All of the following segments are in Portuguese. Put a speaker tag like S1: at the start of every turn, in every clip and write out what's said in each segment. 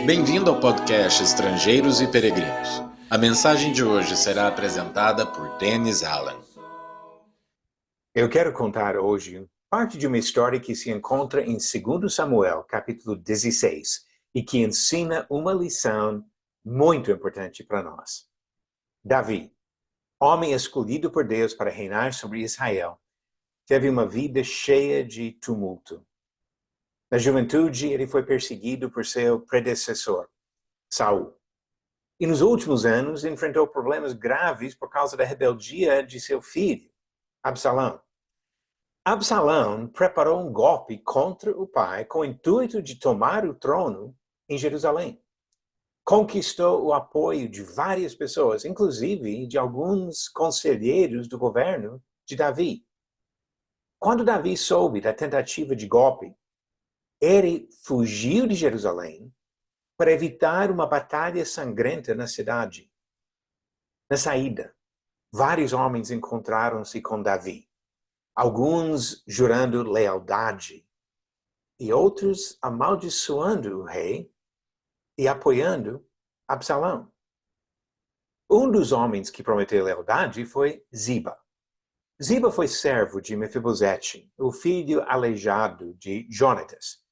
S1: Bem-vindo ao podcast Estrangeiros e Peregrinos. A mensagem de hoje será apresentada por Dennis Allen.
S2: Eu quero contar hoje parte de uma história que se encontra em 2 Samuel, capítulo 16, e que ensina uma lição muito importante para nós. Davi, homem escolhido por Deus para reinar sobre Israel, teve uma vida cheia de tumulto. Na juventude, ele foi perseguido por seu predecessor, Saul. E nos últimos anos, enfrentou problemas graves por causa da rebeldia de seu filho, Absalão. Absalão preparou um golpe contra o pai com o intuito de tomar o trono em Jerusalém. Conquistou o apoio de várias pessoas, inclusive de alguns conselheiros do governo de Davi. Quando Davi soube da tentativa de golpe, ele fugiu de Jerusalém para evitar uma batalha sangrenta na cidade. Na saída, vários homens encontraram-se com Davi, alguns jurando lealdade e outros amaldiçoando o rei e apoiando Absalão. Um dos homens que prometeu lealdade foi Ziba. Ziba foi servo de Mefibosete, o filho aleijado de Jonatas.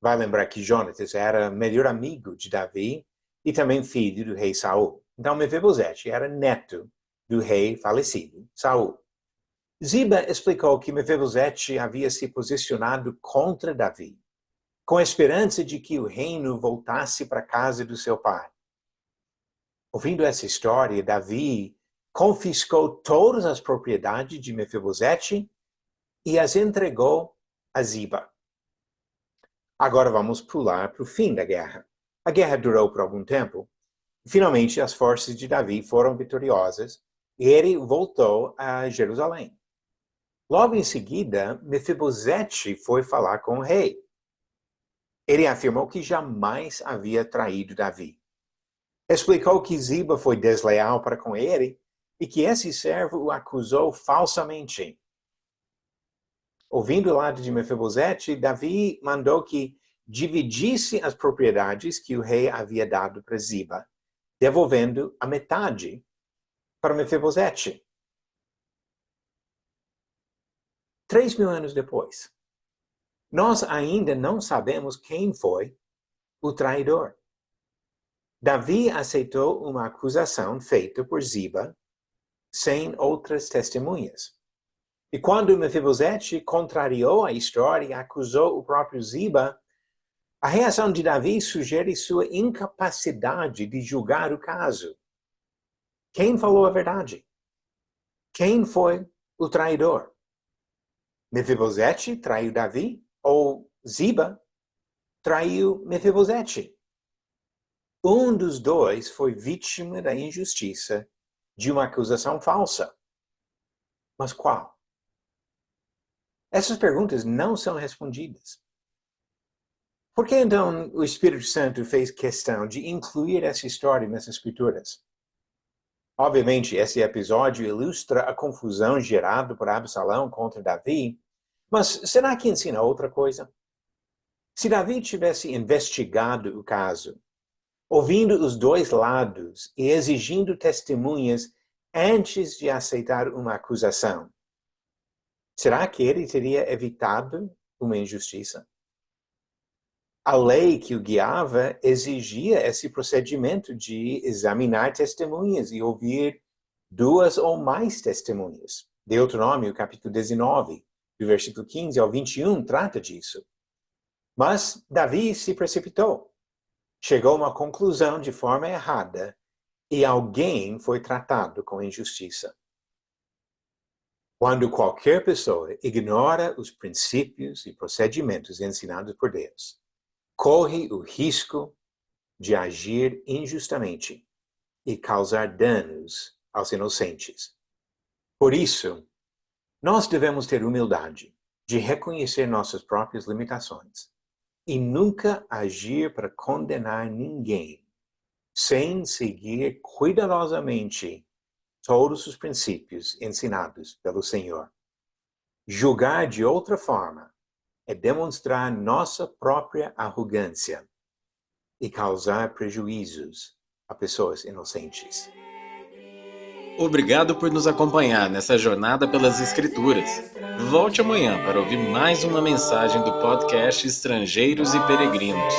S2: Vai lembrar que Jonatas era melhor amigo de Davi e também filho do rei Saul. Então Mefibosete era neto do rei falecido, Saul. Ziba explicou que Mefibosete havia se posicionado contra Davi, com a esperança de que o reino voltasse para a casa do seu pai. Ouvindo essa história, Davi confiscou todas as propriedades de Mefibosete e as entregou a Ziba. Agora vamos pular para o fim da guerra. A guerra durou por algum tempo. Finalmente, as forças de Davi foram vitoriosas e ele voltou a Jerusalém. Logo em seguida, Mefibosete foi falar com o rei. Ele afirmou que jamais havia traído Davi. Explicou que Ziba foi desleal para com ele e que esse servo o acusou falsamente. Ouvindo o lado de Mefibosete, Davi mandou que dividisse as propriedades que o rei havia dado para Ziba, devolvendo a metade para Mefibosete. 3.000 anos depois, nós ainda não sabemos quem foi o traidor. Davi aceitou uma acusação feita por Ziba sem outras testemunhas. E quando Mefibosete contrariou a história e acusou o próprio Ziba, a reação de Davi sugere sua incapacidade de julgar o caso. Quem falou a verdade? Quem foi o traidor? Mefibosete traiu Davi ou Ziba traiu Mefibosete? Um dos dois foi vítima da injustiça de uma acusação falsa. Mas qual? Essas perguntas não são respondidas. Por que então o Espírito Santo fez questão de incluir essa história nas Escrituras? Obviamente, esse episódio ilustra a confusão gerada por Absalão contra Davi, mas será que ensina outra coisa? Se Davi tivesse investigado o caso, ouvindo os dois lados e exigindo testemunhas antes de aceitar uma acusação, será que ele teria evitado uma injustiça? A lei que o guiava exigia esse procedimento de examinar testemunhas e ouvir 2 ou mais testemunhas. Deuteronômio, capítulo 19, do versículo 15 ao 21, trata disso. Mas Davi se precipitou. Chegou a uma conclusão de forma errada e alguém foi tratado com injustiça. Quando qualquer pessoa ignora os princípios e procedimentos ensinados por Deus, corre o risco de agir injustamente e causar danos aos inocentes. Por isso, nós devemos ter humildade de reconhecer nossas próprias limitações e nunca agir para condenar ninguém sem seguir cuidadosamente todos os princípios ensinados pelo Senhor. Julgar de outra forma é demonstrar nossa própria arrogância e causar prejuízos a pessoas inocentes.
S1: Obrigado por nos acompanhar nessa jornada pelas Escrituras. Volte amanhã para ouvir mais uma mensagem do podcast Estrangeiros e Peregrinos.